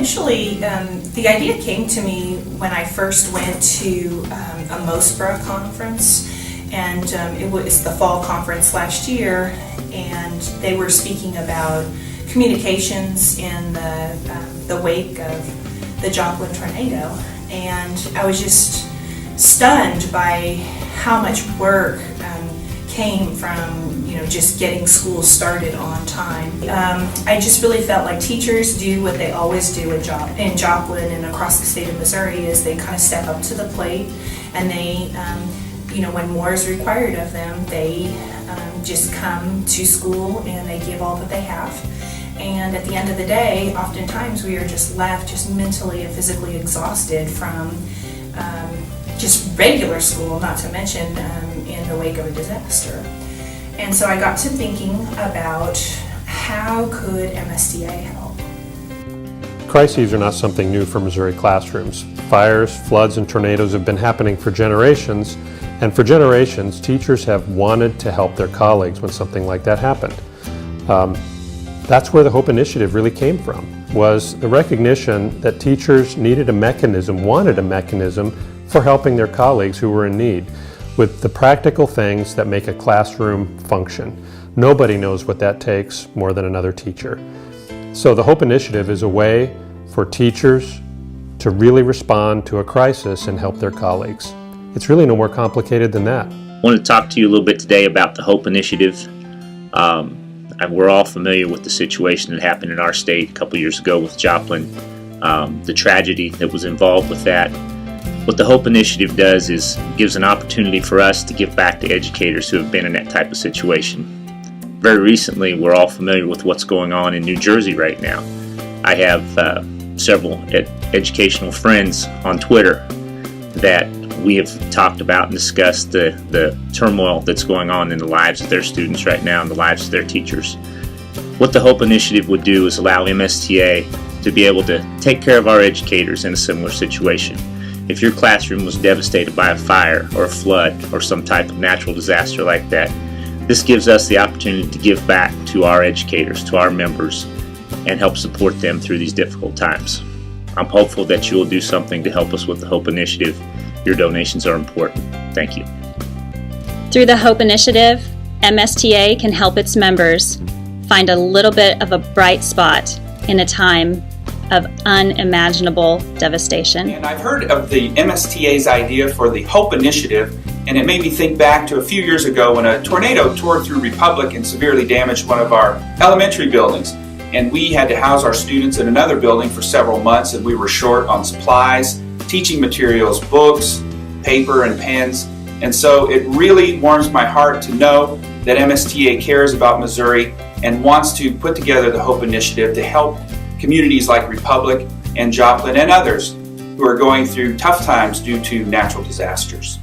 initially, the idea came to me when I first went to a Mosborough conference, and it was the fall conference last year, and they were speaking about communications in the wake of the Joplin tornado, and I was just stunned by how much work came from just getting school started on time. I just really felt like teachers do what they always do in Joplin and across the state of Missouri, is they kind of step up to the plate, and they, when more is required of them, they just come to school and they give all that they have. And at the end of the day, oftentimes we are just left just mentally and physically exhausted from just regular school, not to mention in the wake of a disaster. And so I got to thinking about how could MSTA help. Crises are not something new for Missouri classrooms. Fires, floods, and tornadoes have been happening for generations, and for generations, teachers have wanted to help their colleagues when something like that happened. That's where the HOPE initiative really came from, was the recognition that teachers needed a mechanism, wanted a mechanism for helping their colleagues who were in need with the practical things that make a classroom function. Nobody knows what that takes more than another teacher. So the HOPE initiative is a way for teachers to really respond to a crisis and help their colleagues. It's really no more complicated than that. I want to talk to you a little bit today about the HOPE initiative. And we're all familiar with the situation that happened in our state a couple years ago with Joplin, the tragedy that was involved with that. What the HOPE initiative does is gives an opportunity for us to give back to educators who have been in that type of situation. Very recently, we're all familiar with what's going on in New Jersey right now. I have several educational friends on Twitter that we have talked about and discussed the turmoil that's going on in the lives of their students right now and the lives of their teachers. What the HOPE initiative would do is allow MSTA to be able to take care of our educators in a similar situation. If your classroom was devastated by a fire or a flood or some type of natural disaster like that, this gives us the opportunity to give back to our educators, to our members, and help support them through these difficult times. I'm hopeful that you will do something to help us with the HOPE initiative. Your donations are important. Thank you. Through the HOPE initiative, MSTA can help its members find a little bit of a bright spot in a time of unimaginable devastation. And I've heard of the MSTA's idea for the HOPE initiative, and it made me think back to a few years ago when a tornado tore through Republic and severely damaged one of our elementary buildings. And we had to house our students in another building for several months, and we were short on supplies, teaching materials, books, paper, and pens. And so it really warms my heart to know that MSTA cares about Missouri and wants to put together the HOPE initiative to help communities like Republic and Joplin and others who are going through tough times due to natural disasters.